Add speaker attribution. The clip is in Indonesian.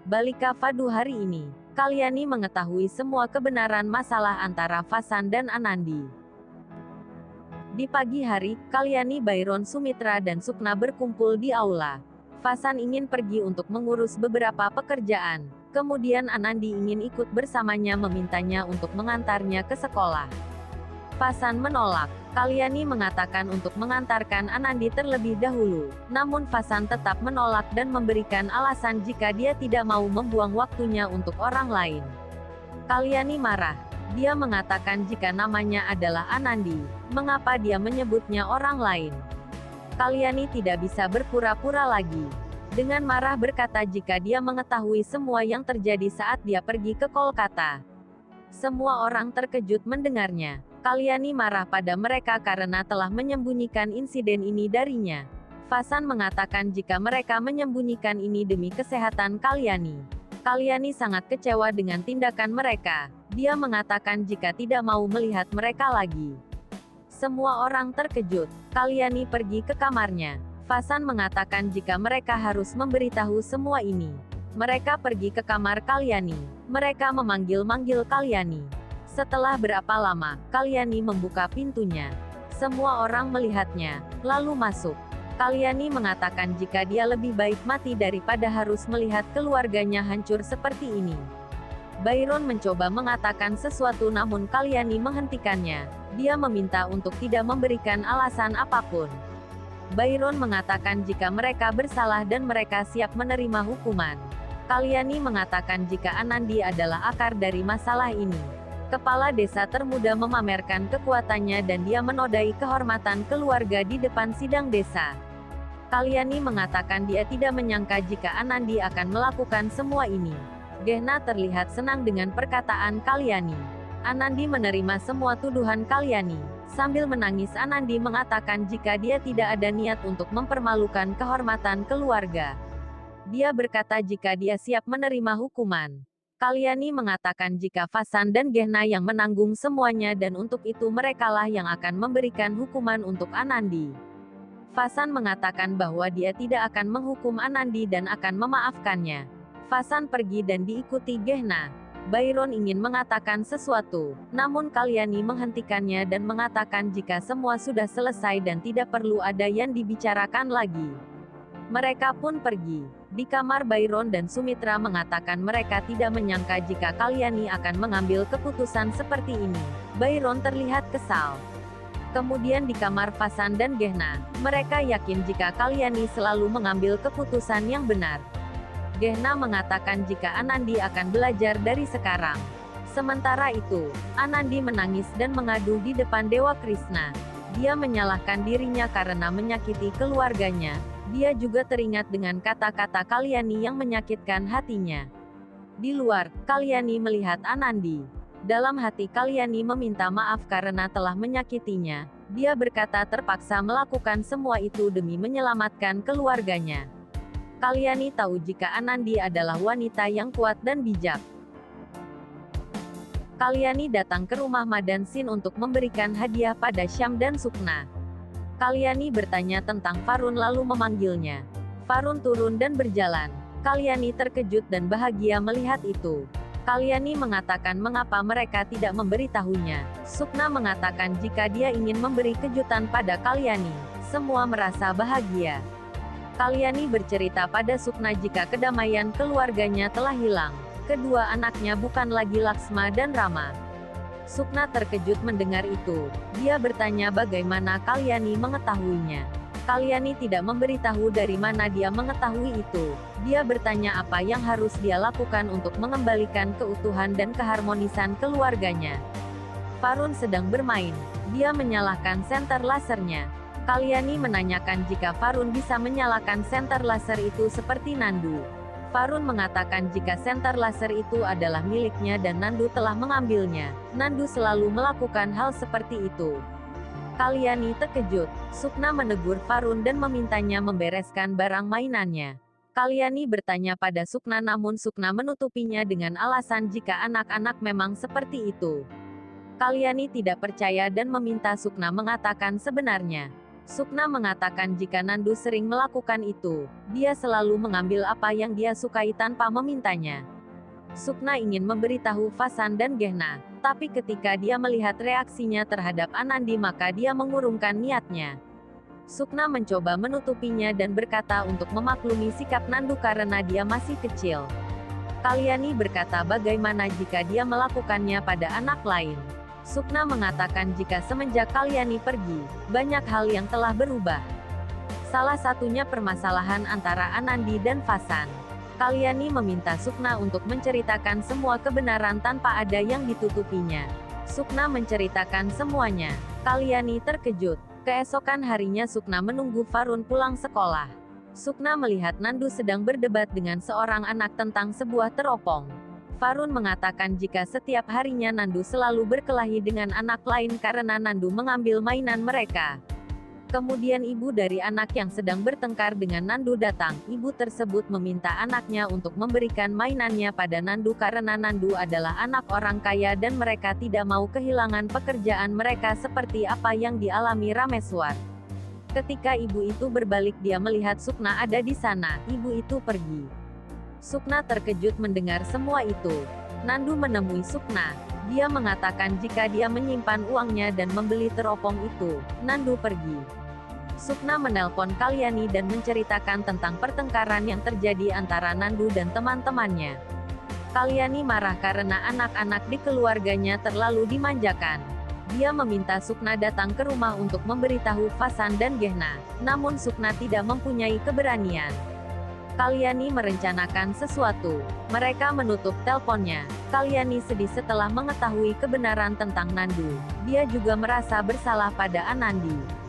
Speaker 1: Balik ke Fadu hari ini, Kalyani mengetahui semua kebenaran masalah antara Fasan dan Anandi. Di pagi hari, Kalyani, Byron, Sumitra dan Sukna berkumpul di aula. Fasan ingin pergi untuk mengurus beberapa pekerjaan. Kemudian Anandi ingin ikut bersamanya, memintanya untuk mengantarnya ke sekolah. Fasan menolak. Kalyani mengatakan untuk mengantarkan Anandi terlebih dahulu. Namun Fasan tetap menolak dan memberikan alasan jika dia tidak mau membuang waktunya untuk orang lain. Kalyani marah. Dia mengatakan jika namanya adalah Anandi, mengapa dia menyebutnya orang lain? Kalyani tidak bisa berpura-pura lagi. Dengan marah berkata jika dia mengetahui semua yang terjadi saat dia pergi ke Kolkata. Semua orang terkejut mendengarnya. Kalyani marah pada mereka karena telah menyembunyikan insiden ini darinya. Fasan mengatakan jika mereka menyembunyikan ini demi kesehatan Kalyani. Kalyani sangat kecewa dengan tindakan mereka. Dia mengatakan jika tidak mau melihat mereka lagi. Semua orang terkejut. Kalyani pergi ke kamarnya. Fasan mengatakan jika mereka harus memberitahu semua ini. Mereka pergi ke kamar Kalyani. Mereka memanggil-manggil Kalyani. Setelah berapa lama, Kalyani membuka pintunya. Semua orang melihatnya, lalu masuk. Kalyani mengatakan jika dia lebih baik mati daripada harus melihat keluarganya hancur seperti ini. Byron mencoba mengatakan sesuatu namun Kalyani menghentikannya. Dia meminta untuk tidak memberikan alasan apapun. Byron mengatakan jika mereka bersalah dan mereka siap menerima hukuman. Kalyani mengatakan jika Anandi adalah akar dari masalah ini. Kepala desa termuda memamerkan kekuatannya dan dia menodai kehormatan keluarga di depan sidang desa. Kalyani mengatakan dia tidak menyangka jika Anandi akan melakukan semua ini. Gehna terlihat senang dengan perkataan Kalyani. Anandi menerima semua tuduhan Kalyani. Sambil menangis Anandi mengatakan jika dia tidak ada niat untuk mempermalukan kehormatan keluarga. Dia berkata jika dia siap menerima hukuman. Kalyani mengatakan jika Fasan dan Gehna yang menanggung semuanya dan untuk itu merekalah yang akan memberikan hukuman untuk Anandi. Fasan mengatakan bahwa dia tidak akan menghukum Anandi dan akan memaafkannya. Fasan pergi dan diikuti Gehna. Byron ingin mengatakan sesuatu, namun Kalyani menghentikannya dan mengatakan jika semua sudah selesai dan tidak perlu ada yang dibicarakan lagi. Mereka pun pergi. Di kamar Byron dan Sumitra mengatakan mereka tidak menyangka jika Kalyani akan mengambil keputusan seperti ini. Byron terlihat kesal. Kemudian di kamar Fasan dan Gehna, mereka yakin jika Kalyani selalu mengambil keputusan yang benar. Gehna mengatakan jika Anandi akan belajar dari sekarang. Sementara itu, Anandi menangis dan mengadu di depan Dewa Krishna. Dia menyalahkan dirinya karena menyakiti keluarganya. Dia juga teringat dengan kata-kata Kalyani yang menyakitkan hatinya. Di luar, Kalyani melihat Anandi. Dalam hati Kalyani meminta maaf karena telah menyakitinya. Dia berkata terpaksa melakukan semua itu demi menyelamatkan keluarganya. Kalyani tahu jika Anandi adalah wanita yang kuat dan bijak. Kalyani datang ke rumah Madan Sin untuk memberikan hadiah pada Syam dan Sukna. Kalyani bertanya tentang Farun lalu memanggilnya. Farun turun dan berjalan. Kalyani terkejut dan bahagia melihat itu. Kalyani mengatakan mengapa mereka tidak memberitahunya. Sukna mengatakan jika dia ingin memberi kejutan pada Kalyani. Semua merasa bahagia. Kalyani bercerita pada Sukna jika kedamaian keluarganya telah hilang. Kedua anaknya bukan lagi Laksma dan Rama. Sukna terkejut mendengar itu. Dia bertanya bagaimana Kalyani mengetahuinya. Kalyani tidak memberitahu dari mana dia mengetahui itu. Dia bertanya apa yang harus dia lakukan untuk mengembalikan keutuhan dan keharmonisan keluarganya. Farun sedang bermain. Dia menyalakan senter lasernya. Kalyani menanyakan jika Farun bisa menyalakan senter laser itu seperti Nandu. Farun mengatakan jika senter laser itu adalah miliknya dan Nandu telah mengambilnya. Nandu selalu melakukan hal seperti itu. Kalyani terkejut. Sukna menegur Farun dan memintanya membereskan barang mainannya. Kalyani bertanya pada Sukna namun Sukna menutupinya dengan alasan jika anak-anak memang seperti itu. Kalyani tidak percaya dan meminta Sukna mengatakan sebenarnya. Sukna mengatakan jika Nandu sering melakukan itu, dia selalu mengambil apa yang dia sukai tanpa memintanya. Sukna ingin memberitahu Vasan dan Gehna, tapi ketika dia melihat reaksinya terhadap Anandi maka dia mengurungkan niatnya. Sukna mencoba menutupinya dan berkata untuk memaklumi sikap Nandu karena dia masih kecil. Kalyani berkata bagaimana jika dia melakukannya pada anak lain. Sukna mengatakan jika semenjak Kalyani pergi, banyak hal yang telah berubah. Salah satunya permasalahan antara Anandi dan Vasan. Kalyani meminta Sukna untuk menceritakan semua kebenaran tanpa ada yang ditutupinya. Sukna menceritakan semuanya. Kalyani terkejut. Keesokan harinya Sukna menunggu Varun pulang sekolah. Sukna melihat Nandu sedang berdebat dengan seorang anak tentang sebuah teropong. Varun mengatakan jika setiap harinya Nandu selalu berkelahi dengan anak lain karena Nandu mengambil mainan mereka. Kemudian ibu dari anak yang sedang bertengkar dengan Nandu datang. Ibu tersebut meminta anaknya untuk memberikan mainannya pada Nandu karena Nandu adalah anak orang kaya dan mereka tidak mau kehilangan pekerjaan mereka seperti apa yang dialami Rameswar. Ketika ibu itu berbalik dia melihat Sukna ada di sana. Ibu itu pergi. Sukna terkejut mendengar semua itu. Nandu menemui Sukna. Dia mengatakan jika dia menyimpan uangnya dan membeli teropong itu. Nandu pergi. Sukna menelpon Kalyani dan menceritakan tentang pertengkaran yang terjadi antara Nandu dan teman-temannya. Kalyani marah karena anak-anak di keluarganya terlalu dimanjakan. Dia meminta Sukna datang ke rumah untuk memberitahu Vasan dan Gehna. Namun Sukna tidak mempunyai keberanian. Kalyani merencanakan sesuatu. Mereka menutup teleponnya. Kalyani sedih setelah mengetahui kebenaran tentang Nandu. Dia juga merasa bersalah pada Anandi.